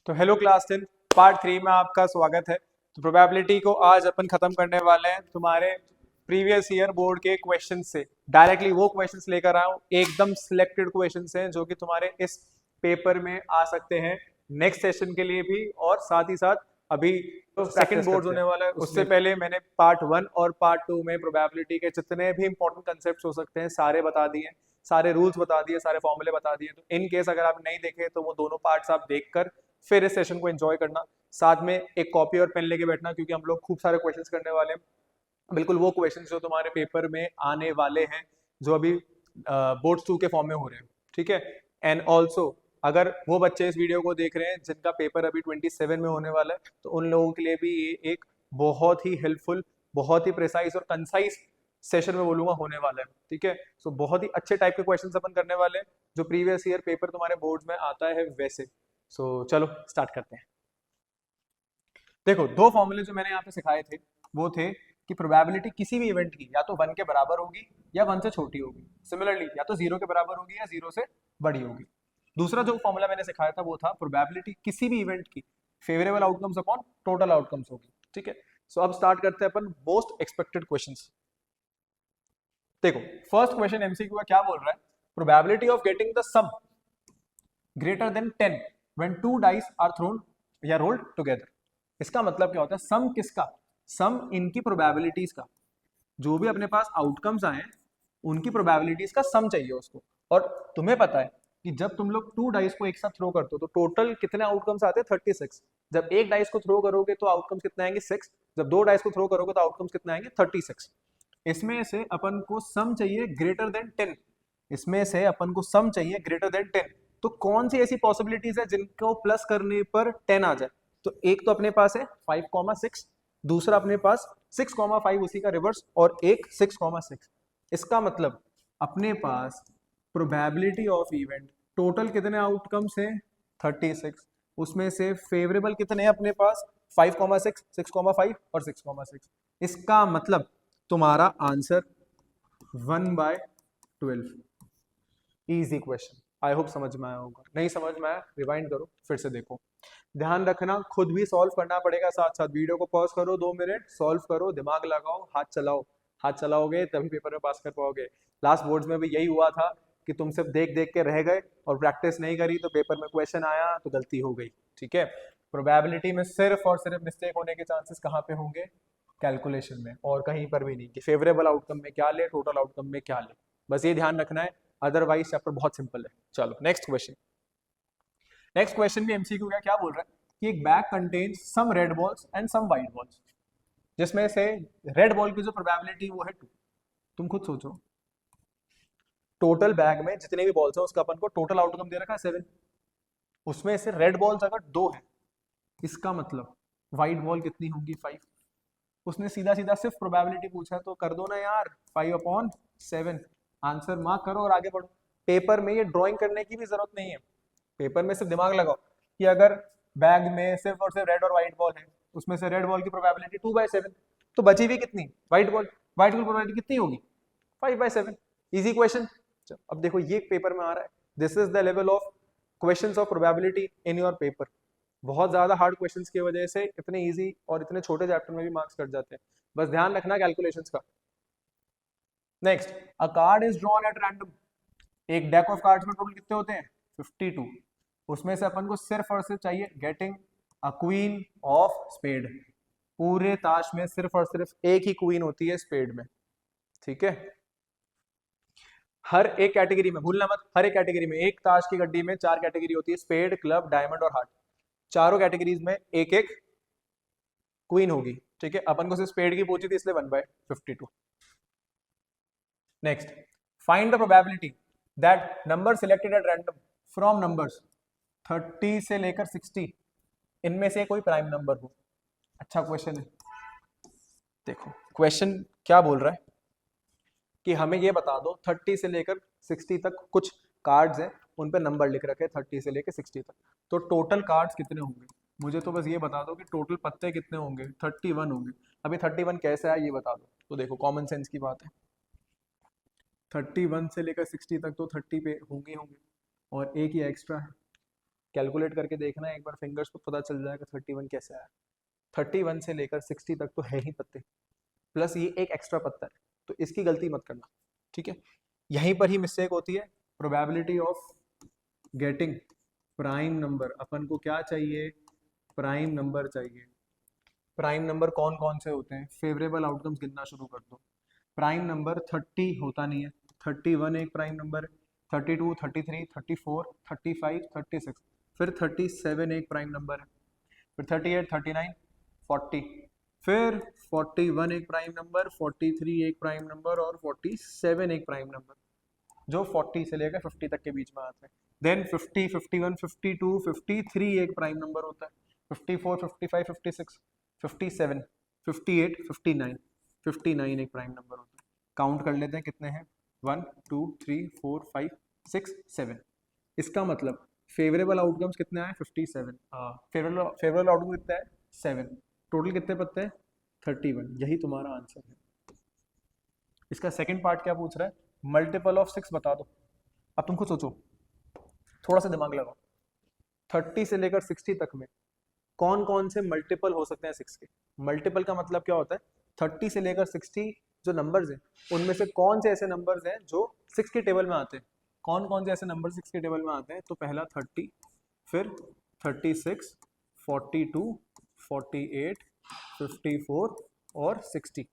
तो hello class 10 part 3 में आपका स्वागत है। तो प्रोबेबिलिटी को आज अपन खत्म करने वाले हैं तुम्हारे प्रीवियस ईयर बोर्ड के क्वेश्चन से। डायरेक्टली वो क्वेश्चंस लेकर आया हूँ, एकदम सिलेक्टेड क्वेश्चंस हैं जो कि तुम्हारे इस पेपर में आ सकते हैं नेक्स्ट सेशन के लिए भी, और साथ ही साथ अभी तो सेकंड बोर्ड होने वाला है उससे पहले मैंने पार्ट 1 और पार्ट 2 में प्रोबेबिलिटी के जितने भी इंपॉर्टेंट कंसेप्ट हो सकते हैं सारे बता दिए, सारे रूल्स बता दिए, सारे फॉर्मूले बता दिए। तो इन केस अगर आप नहीं देखे तो वो दोनों पार्ट्स आप देखकर फिर इस सेशन को एंजॉय करना। साथ में एक कॉपी और पेन लेके बैठना क्योंकि हम लोग खूब सारे क्वेश्चंस करने वाले हैं, बिल्कुल वो क्वेश्चंस जो तुम्हारे पेपर में आने वाले हैं, जो अभी बोर्ड 2 के फॉर्म में हो रहे हैं। ठीक है। एंड ऑल्सो अगर वो बच्चे इस वीडियो को देख रहे हैं जिनका पेपर अभी 27 में होने वाला है, तो उन लोगों के लिए भी ये एक बहुत ही हेल्पफुल, बहुत ही प्रिसाइज और कंसाइज सेशन में बोलूंगा होने वाला है। ठीक है। सो बहुत ही अच्छे टाइप के क्वेश्चंस अपन करने वाले हैं जो प्रीवियस ईयर पेपर तुम्हारे बोर्ड में आता है वैसे। सो चलो स्टार्ट करते हैं। देखो, दो फॉर्मूले जो मैंने यहाँ पे सिखाए थे वो थे कि प्रोबेबिलिटी किसी भी इवेंट की या तो 1 के बराबर होगी या 1 से छोटी होगी, सिमिलरली या तो 0 के बराबर होगी या 0 से बड़ी होगी। दूसरा जो फॉर्मूला मैंने सिखाया था वो था प्रोबेबिलिटी किसी भी इवेंट की favourable outcomes upon total outcomes होगी। ठीक है। सो अब स्टार्ट करते हैं अपन मोस्ट एक्सपेक्टेड क्वेश्चंस। देखो, फर्स्ट क्वेश्चन एमसीक्यू का क्या बोल रहा है, probability of getting the sum greater than 10 when two dice are thrown या रोल्ड टुगेदर। इसका मतलब क्या होता है, सम किसका, सम इनकी प्रोबेबिलिटीज का, जो भी अपने पास आउटकम्स आए उनकी प्रोबेबिलिटीज का सम चाहिए उसको। और तुम्हें पता है कि जब तुम लोग 2 डाइस को एक साथ थ्रो करते हो तो टोटल कितने आउटकम्स आते हैं, 36। जब एक डाइस को थ्रो करोगे तो आउटकम्स कितने आएंगे, 6। जब 2 डाइस को थ्रो करोगे तो आउटकम्स कितने आएंगे, 36। इसमें से अपन को सम चाहिए ग्रेटर देन 10, इसमें से अपन को सम चाहिए ग्रेटर देन 10। तो कौन सी ऐसी पॉसिबिलिटीज है जिनको प्लस करने पर 10 आ जाए, तो एक तो अपने पास है 5,6, दूसरा अपने पास 6,5 उसी का रिवर्स, और एक 6,6। इसका मतलब अपने पास प्रोबेबिलिटी ऑफ इवेंट टोटल कितने आउटकम्स है, 36। उसमें से फेवरेबल कितने हैं अपने पास, 5,6, 6,5 और 6,6। इसका मतलब तुम्हारा answer 1/12। Easy question, I hope समझ में आया होगा। नहीं समझ में आया रिवाइंड करो, फिर से देखो। ध्यान रखना, खुद भी सॉल्व करना पड़ेगा, साथ साथ वीडियो को पॉज करो, 2 मिनट सॉल्व करो, दिमाग लगाओ, हाथ चलाओ। हाथ चलाओगे तभी पेपर में पास कर पाओगे। लास्ट बोर्ड्स में भी यही हुआ था कि तुम सिर्फ देख देख के रह गए और प्रैक्टिस नहीं करी, तो पेपर में क्वेश्चन आया तो गलती हो गई। ठीक है। प्रोबेबिलिटी में सिर्फ और सिर्फ मिस्टेक होने के चांसेस कहाँ पे होंगे, कैलकुलेशन में, और कहीं पर भी नहीं कि फेवरेबल आउटकम में क्या ले, टोटल आउटकम में क्या ले। बस ये ध्यान रखना है, अदरवाइज चैप्टर बहुत सिंपल है। चलो नेक्स्ट क्वेश्चन। नेक्स्ट क्वेश्चन भी एमसीक्यू का क्या बोल रहा है कि एक bag contains some red balls and some white balls, जिसमें से रेड बॉल की जो प्रोबेबिलिटी वो है 2। तुम खुद सोचो, टोटल बैग में जितने भी बॉल्स हैं उसका अपन को टोटल आउटकम दे रखा है 7, उसमें से रेड बॉल्स अगर 2 है, इसका मतलब व्हाइट बॉल कितनी होंगी, 5। उसने सीधा सीधा सिर्फ प्रोबेबिलिटी पूछा है तो कर दो ना यार, 5/7। आंसर मार्क करो और आगे बढ़ो। पेपर में ये ड्राइंग करने की भी जरूरत नहीं है, पेपर में सिर्फ दिमाग लगाओ कि अगर बैग में सिर्फ और सिर्फ रेड और व्हाइट बॉल है, उसमें से रेड बॉल की प्रोबेबिलिटी 2/7, तो बची हुई कितनी, white ball, white ball probability कितनी होगी, 5/7। Easy question. अब देखो ये पेपर में आ रहा है, this is the level of questions of probability in your paper. बहुत ज्यादा हार्ड क्वेश्चंस की वजह से इतने इजी और इतने छोटे चैप्टर में भी मार्क्स कट जाते हैं, बस ध्यान रखना कैलकुलेशंस का। Next, a card is drawn at random. एक डेक ऑफ कार्ड्स में टोटल कितने होते हैं, 52। उसमें से अपन को सिर्फ और सिर्फ चाहिए getting a queen of spade. पूरे ताश में सिर्फ और सिर्फ एक ही क्वीन होती है स्पेड में। ठीक है। हर एक कैटेगरी में भूलना मत, हर एक कैटेगरी में, एक ताश की गड्डी में 4 कैटेगरी होती है, स्पेड, क्लब, डायमंड और हार्ट। चारों कैटेगरीज में एक एक क्वीन होगी। ठीक है। अपन को सिर्फ स्पेड की पूछी थी इसलिए 1/52। Next, find the probability that number selected at random from numbers 30 से लेकर 60 इनमें से कोई प्राइम नंबर हो। अच्छा क्वेश्चन है। देखो क्वेश्चन क्या बोल रहा है कि हमें ये बता दो 30 से लेकर 60 तक कुछ कार्ड्स हैं, उन पे नंबर लिख रखे हैं 30 से लेकर 60 तक, तो टोटल कार्ड्स कितने होंगे। मुझे तो बस ये बता दो कि टोटल पत्ते कितने होंगे, 31 होंगे। अभी 31 कैसे है ये बता दो। तो देखो कॉमन सेंस की बात है, 31 से लेकर 60 तक तो 30 पे होंगे होंगे, और एक ही एक्स्ट्रा है कैलकुलेट करके देखना एक बार फिंगर्स पे, पता चल जाएगा 31 कैसे आया। 31 से लेकर 60 तक तो है ही पत्ते, प्लस ये एक एक्स्ट्रा पत्ता है, तो इसकी गलती मत करना, ठीक है। यहीं पर ही मिस्टेक होती है। Probability of getting prime number, अपन को क्या चाहिए, प्राइम नंबर चाहिए। प्राइम नंबर कौन कौन से होते हैं, फेवरेबल आउटकम्स गिनना शुरू कर दो। प्राइम नंबर 30 होता नहीं है, 31 एक प्राइम नंबर है, 32, 33, 34, 35, 36, फिर 37 एक प्राइम नंबर है, फिर 38, 39, 40, फिर 41 एक प्राइम नंबर, 43 एक प्राइम नंबर और 47 एक प्राइम नंबर, जो 40 से लेकर 50 तक के बीच में आते हैं। देन 50, 51, 52, 53 एक प्राइम नंबर होता है, 54, 55, 56, 57, 58, 59, 59 एक प्राइम नंबर होता है। काउंट कर लेते हैं कितने हैं, 1, 2, 3, 4, 5, 6, 7। इसका मतलब फेवरेबल आउटकम्स कितने आए, 57। हाँ, फेवरेबल आउटकम कितना है, 7। टोटल कितने पत्ते हैं, 31। यही तुम्हारा आंसर है। इसका सेकंड पार्ट क्या पूछ रहा है, मल्टीपल ऑफ 6 बता दो। अब तुम खुद सोचो, थोड़ा सा दिमाग लगाओ, 30 से लेकर 60 तक में कौन कौन से मल्टीपल हो सकते हैं 6 के। मल्टीपल का मतलब क्या होता है, 30 से लेकर 60 जो नंबर्स हैं उनमें से कौन से ऐसे नंबर्स हैं जो 6 के टेबल में आते हैं। कौन कौन से ऐसे नंबर 6 के टेबल में आते हैं, तो पहला 30, फिर 36, 42, 48, 54 और 60।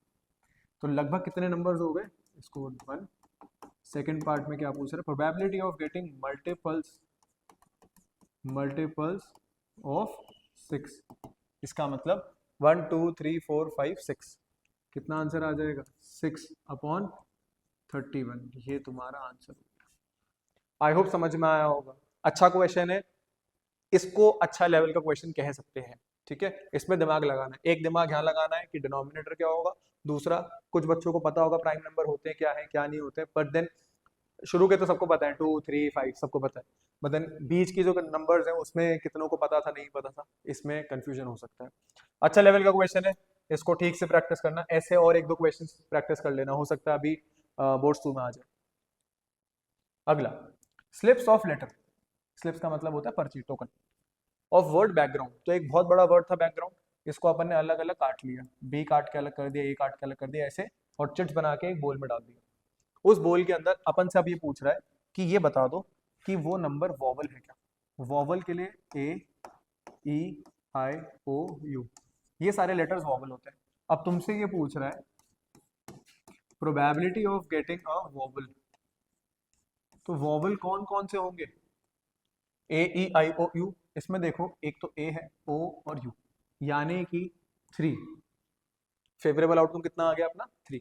तो लगभग कितने नंबर्स हो गए, इसको 1। सेकेंड पार्ट में क्या पूछ रहे हैं, probability of getting multiples of 6। इसका मतलब 1, 2, 3, 4, 5, 6। कितना आंसर आ जाएगा, 6/31। ये तुम्हारा आंसर। आई होप समझ में आया होगा। अच्छा क्वेश्चन है, इसको अच्छा लेवल का क्वेश्चन कह सकते हैं, ठीक है। इसमें दिमाग लगाना है, एक दिमाग यहाँ लगाना है कि डिनोमिनेटर क्या होगा, दूसरा कुछ बच्चों को पता होगा प्राइम नंबर होते हैं क्या है क्या नहीं होते, बट देन शुरू के तो सबको पता है 2, 3, 5 सबको पता है, बट देन बीच की जो नंबर्स हैं उसमें कितनों को पता था नहीं पता था, इसमें कंफ्यूजन हो सकता है। अच्छा लेवल का क्वेश्चन है, इसको ठीक से प्रैक्टिस करना। ऐसे और एक दो क्वेश्चन प्रैक्टिस कर लेना, हो सकता है अभी बोर्ड्स 2 में आ जाए। अगला, स्लिप्स ऑफ लेटर। स्लिप्स का मतलब होता है पर्ची, टोकन ऑफ वर्ड बैकग्राउंड। तो एक बहुत बड़ा वर्ड था बैकग्राउंड, इसको अपन ने अलग अलग काट लिया, बी काट के अलग कर दिया, ए काट के अलग कर दिया, ऐसे और चिट्स बना के एक बोल में डाल दिया। उस बोल के अंदर अपन से अब ये पूछ रहा है कि ये बता दो कि वो नंबर वॉवल है क्या। वॉवल के लिए ए, ई, आई, ओ, यू, ये सारे लेटर्स वॉवल होते हैं। अब तुमसे ये पूछ रहा है probability of getting a vowel. तो वॉवल कौन कौन से होंगे, ए, ई, आई, ओ, यू। इसमें देखो एक तो ए है, ओ और यू, यानी कि 3। फेवरेबल आउटकम कितना आ गया अपना, 3।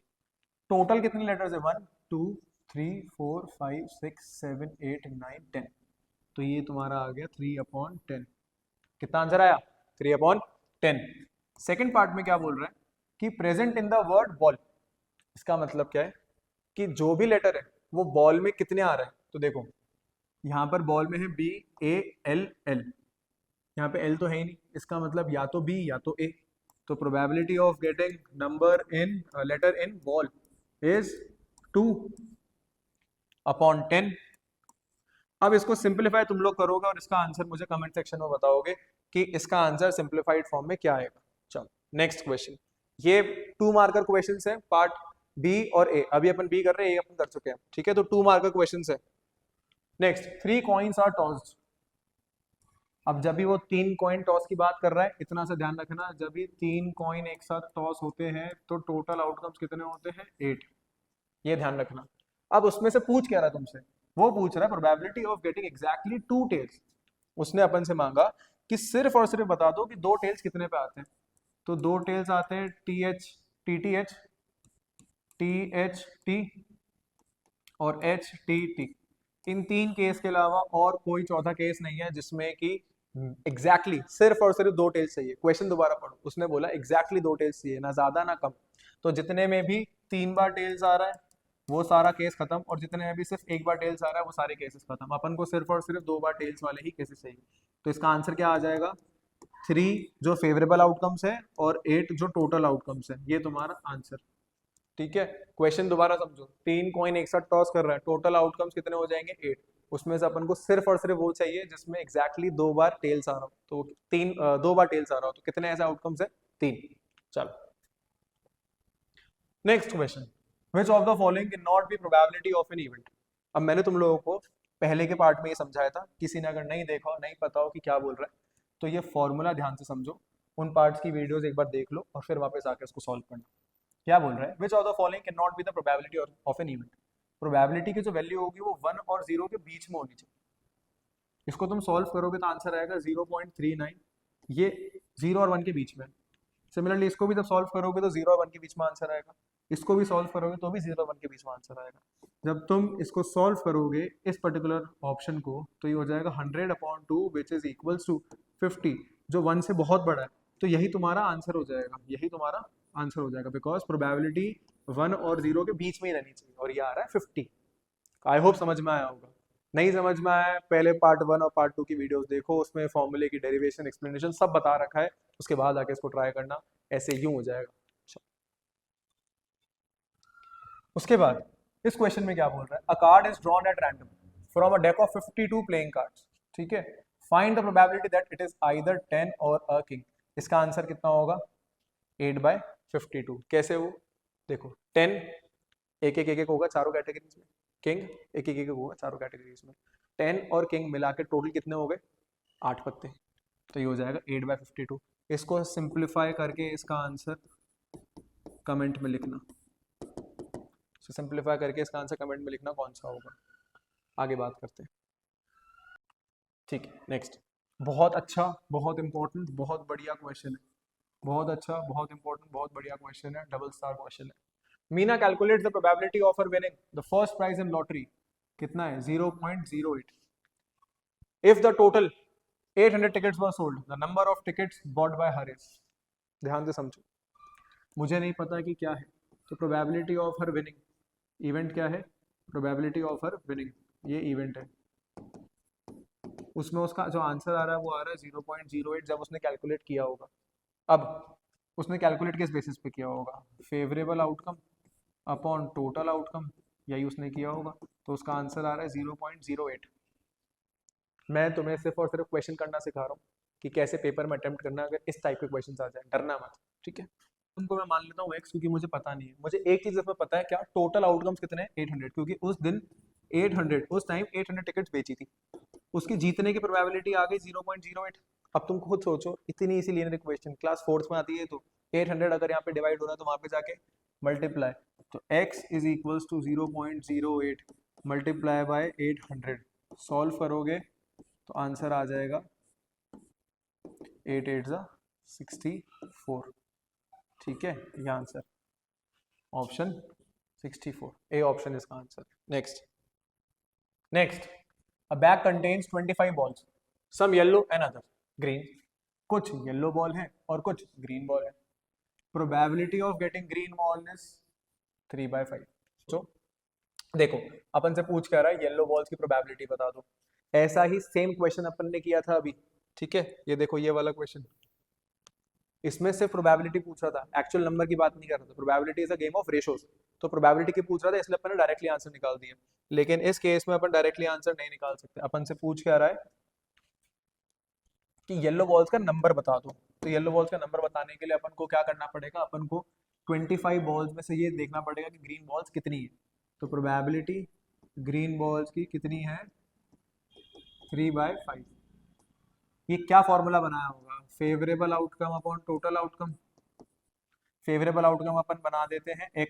टोटल कितने लेटर्स है, 1, 2, 3, 4, 5, 6, 7, 8, 9, 10। तो ये तुम्हारा आ गया 3/10। कितना आंसर आया, 3/10। सेकेंड पार्ट में क्या बोल रहा है कि present in the word ball. इसका मतलब क्या है कि जो भी लेटर है वो बॉल में कितने आ रहे हैं। तो देखो यहाँ पर बॉल में है बी, ए, एल, एल, यहाँ पे एल तो है ही नहीं, इसका मतलब या तो बी या तो ए। तो probability of getting number in letter in ball is 2/10। अब इसको सिंप्लीफाई तुम लोग करोगे और इसका आंसर मुझे कमेंट सेक्शन में बताओगे कि इसका आंसर सिंप्लीफाइड फॉर्म में क्या आएगा। चलो नेक्स्ट क्वेश्चन, ये 2 मार्कर क्वेश्चन है, पार्ट बी और ए। अभी अपन बी कर रहे हैं, ए अपन कर चुके हैं, ठीक है। तो 2 मार्कर क्वेश्चन है। Next, 3 coins are tossed. अब जब भी वो 3 कॉइन टॉस की बात कर रहा है, इतना सा ध्यान रखना, जब भी 3 कॉइन एक साथ टॉस होते हैं तो टोटल आउटकम्स कितने होते हैं, 8। ये ध्यान रखना। अब उसमें से पूछ क्या रहा है तुमसे, वो पूछ रहा है probability of getting exactly 2 tails. उसने अपन से मांगा कि सिर्फ और सिर्फ बता दो कि 2 टेल्स कितने पे आते हैं। तो 2 टेल्स आते हैं TH, TTH, THT और HTT। इन 3 केस के अलावा और कोई चौथा केस नहीं है जिसमें कि एग्जैक्टली सिर्फ और सिर्फ 2 टेल्स चाहिए। क्वेश्चन दोबारा पढ़ो, उसने बोला एग्जैक्टली 2 टेल्स चाहिए, ना ज्यादा ना कम। तो जितने में भी 3 बार टेल्स आ रहा है वो सारा केस खत्म, और जितने में भी सिर्फ 1 बार टेल्स आ रहा है वो सारे केसेस खत्म। अपन को सिर्फ और सिर्फ 2 बार टेल्स वाले ही केसेस चाहिए। तो इसका आंसर क्या आ जाएगा, 3 जो फेवरेबल आउटकम्स है और 8 जो टोटल आउटकम्स है। ये तुम्हारा आंसर, ठीक है। क्वेश्चन दोबारा समझो, 3 कॉइन एक साथ टॉस कर रहा है, टोटल आउटकम्स कितने हो जाएंगे, 8। उसमें से अपन को सिर्फ और सिर्फ वो चाहिए जिसमें एग्जैक्टली 2 बार टेल्स आ रहा हो, तो 2 बार टेल्स आ रहा हो, तो कितने ऐसे आउटकम्स है? 3। चलो next question, which of the following can not be probability of an event. अब मैंने तुम लोगों को पहले के पार्ट में ये समझाया था, किसी ने अगर नहीं देखा हो, नहीं पता हो कि क्या बोल रहा है, तो ये फॉर्मूला ध्यान से समझो, उन पार्ट्स की वीडियोस एक बार देख लो और फिर वापस आकर इसको सॉल्व करना। क्या बोल रहा है? Which of the following can not be the probability of an event. Probability की जो वैल्यू होगी वो 1 और 0 के बीच में होनी चाहिए। इसको तुम सॉल्व करोगे तो आंसर आएगा 0.39, ये 0 और 1 के बीच में। सिमिलरली इसको भी जब सॉल्व करोगे तो 0 और 1 के बीच में आंसर आएगा, इसको भी सॉल्व करोगे तो भी 0 और 1 के बीच में आंसर आएगा। जब तुम इसको सॉल्व करोगे इस पर्टिकुलर ऑप्शन को, तो ये हो जाएगा 100/2 विच इज इक्वल्स टू 50, जो 1 से बहुत बड़ा है, तो यही तुम्हारा आंसर हो जाएगा, यही तुम्हारा आंसर हो जाएगा, बिकॉज प्रोबेबिलिटी 1 और 0 के बीच में ही रहनी चाहिए, और ये आ रहा है 50। आई होप समझ में आया होगा। नहीं समझ में आया, पहले पार्ट 1 और पार्ट 2 की वीडियोस देखो, उसमें फॉर्मूले की डेरिवेशन एक्सप्लेनेशन सब बता रखा है, उसके बाद आके इसको ट्राई करना, ऐसे यूं हो जाएगा। उसके बाद इस क्वेश्चन में क्या बोल रहा है? अ card is drawn at random from a deck of 52 playing cards, ठीक है, find the probability that it is either 10 और अ किंग। इसका आंसर कितना होगा? 8/52। कैसे वो? देखो 10 एक एक एक एक होगा चारों कैटेगरीज में, किंग एक एक एक होगा चारों कैटेगरीज में, 10 और किंग मिला के टोटल कितने हो गए? 8 पत्ते, तो ये हो जाएगा 8/52। इसको सिंप्लीफाई करके इसका आंसर कमेंट में लिखना, सिंप्लीफाई करके इसका आंसर कमेंट में लिखना कौन सा होगा। आगे बात करते हैं, ठीक है। नेक्स्ट, बहुत अच्छा, बहुत इंपॉर्टेंट, बहुत बढ़िया क्वेश्चन है, बहुत अच्छा, बहुत इंपॉर्टेंट, बहुत बढ़िया क्वेश्चन है, डबल स्टार क्वेश्चन है। Meena calculates the probability of her winning the first prize in lottery, कितना है? 0.08। If the total 800 tickets were sold, the number of tickets bought by her is. ध्यान से समझो, मुझे नहीं पता कि क्या है, तो probability of her winning, event क्या है? प्रोबेबिलिटी ऑफ हर विनिंग, ये इवेंट है, उसमें उसका जो आंसर आ रहा है वो आ रहा है 0.08, जब उसने कैलकुलेट किया होगा। अब उसने कैलकुलेट किस बेसिस पे किया होगा? Favourable outcome upon total outcome, यही उसने किया होगा, तो उसका आंसर आ रहा है 0.08। मैं तुम्हें सिर्फ और सिर्फ क्वेश्चन करना सिखा रहा हूँ कि कैसे पेपर में अटेम्प्ट करना, अगर इस टाइप के क्वेश्चन आ जाए डरना मत, ठीक है। उनको मैं मान लेता हूँ x, क्योंकि मुझे पता नहीं है। मुझे एक चीज इसमें पता है, क्या? टोटल आउटकम्स कितने हैं? 800, क्योंकि उस दिन 800, उस टाइम 800 टिकट्स बेची थी, उसकी जीतने की प्रोबेबिलिटी आ गई 0.08। अब तुम खुद सोचो, इतनी इसी लीनियर इक्वेशन क्लास 4th में आती है, तो 800 अगर यहाँ पे डिवाइड हो रहा है तो वहां पे जाके मल्टीप्लाई, तो x is equals to 0.08 multiply by 800, solve करोगे तो आंसर आ जाएगा 8 8 64, ठीक है, ये आंसर ऑप्शन 64 ए ऑप्शन इसका answer. Next a bag contains 25 balls, some yellow and other green. कुछ येलो बॉल है और कुछ ग्रीन बॉल है, probability of getting green ball is 3/5। तो देखो अपन से पूछ क्या रहा है? येलो बॉल्स की प्रोबेबिलिटी बता दो। ऐसा ही सेम क्वेश्चन अपन ने किया था अभी, ठीक है, ये देखो ये वाला क्वेश्चन, इसमें सिर्फ प्रोबेबिलिटी पूछ रहा था, एक्चुअल नंबर की बात नहीं कर रहा था। Probability is a game of ratios, तो प्रोबेबिलिटी की पूछ रहा था, इसलिए अपन ने डायरेक्टली आंसर निकाल दिया। लेकिन इस केस में अपन डायरेक्टली आंसर नहीं निकाल सकते, अपन से पूछ क्या रहा है कि येलो बॉल्स का नंबर बता दो। तो येलो बॉल्स का नंबर बताने के लिए अपन को क्या करना पड़ेगा? अपन को 25 बॉल्स में से ये देखना पड़ेगा कि ग्रीन बॉल्स कितनी है। तो प्रोबेबिलिटी ग्रीन बॉल्स की कितनी है? 3/5। ये क्या फॉर्मूला बनाया होगा? Favourable outcome upon total outcome. Favourable outcome अपन बना देते हैं x,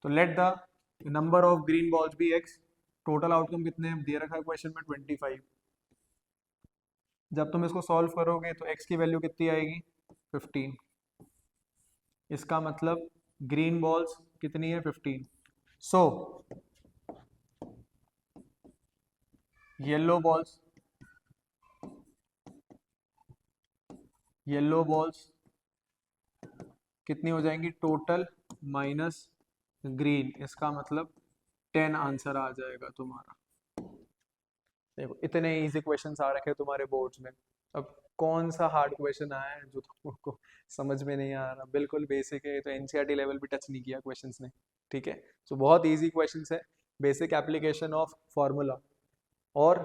तो let the number of green balls be x। Total outcome कितने दे रखा है क्वेश्चन में? 25। जब तुम इसको सॉल्व करोगे तो x की वैल्यू कितनी आएगी? 15। इसका मतलब ग्रीन बॉल्स कितनी है? 15। सो येलो बॉल्स कितनी हो जाएंगी? टोटल माइनस ग्रीन, इसका मतलब 10 आंसर आ जाएगा तुम्हारा। देखो इतने इजी क्वेश्चंस आ रखे हैं तुम्हारे बोर्ड्स में, अब कौन सा हार्ड क्वेश्चन आया है जो तुमको समझ में नहीं आ रहा? बिल्कुल बेसिक है, तो एनसीईआरटी लेवल भी टच नहीं किया क्वेश्चंस ने, ठीक है। सो बहुत इजी क्वेश्चंस है, बेसिक एप्लीकेशन ऑफ फार्मूला, और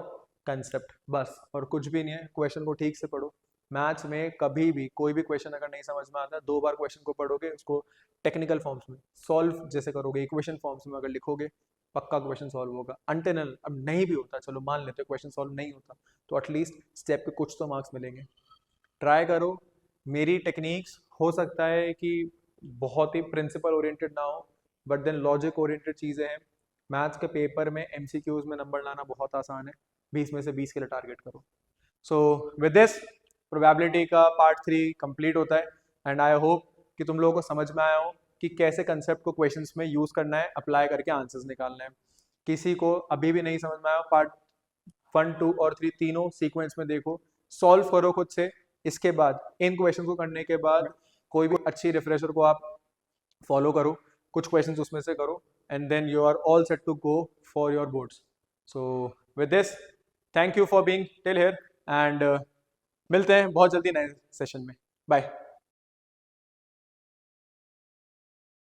कंसेप्ट, बस और कुछ भी नहीं है। क्वेश्चन को ठीक से पढ़ो। मैथ्स में कभी भी कोई भी क्वेश्चन अगर नहीं समझ में आता, 2 बार क्वेश्चन को पढ़ोगे, उसको टेक्निकल फॉर्म्स में सॉल्व जैसे करोगे, इक्वेशन फॉर्म्स में अगर लिखोगे, पक्का क्वेश्चन सॉल्व होगा। अनटिल अब नहीं भी होता, चलो मान लेते हो क्वेश्चन सॉल्व नहीं होता, तो एटलीस्ट स्टेप के कुछ तो मार्क्स मिलेंगे। ट्राई करो। मेरी टेक्निक्स हो सकता है कि बहुत ही प्रिंसिपल ओरिएंटेड ना हो, बट देन लॉजिक ओरिएंटेड चीज़ें हैं। मैथ्स के पेपर में एमसीक्यूज में नंबर लाना बहुत आसान है, 20 में से 20 के लिए टारगेट करो। सो विद दिस प्रोबेबिलिटी का पार्ट 3 कंप्लीट होता है, एंड आई होप कि तुम लोगों को समझ में आया हो कि कैसे कंसेप्ट को क्वेश्चंस में यूज करना है, अप्लाई करके आंसर्स निकालना है। किसी को अभी भी नहीं समझ में आया, पार्ट 1, 2 और 3 तीनों सीक्वेंस में देखो, सॉल्व करो खुद से। इसके बाद इन क्वेश्चन को करने के बाद कोई भी अच्छी रिफ्रेशर को आप फॉलो करो, कुछ क्वेश्चंस उसमें से करो, and then you are all set to go for your boards. So with this, thank you for being till here, and मिलते हैं बहुत जल्दी नए सेशन में। बाय।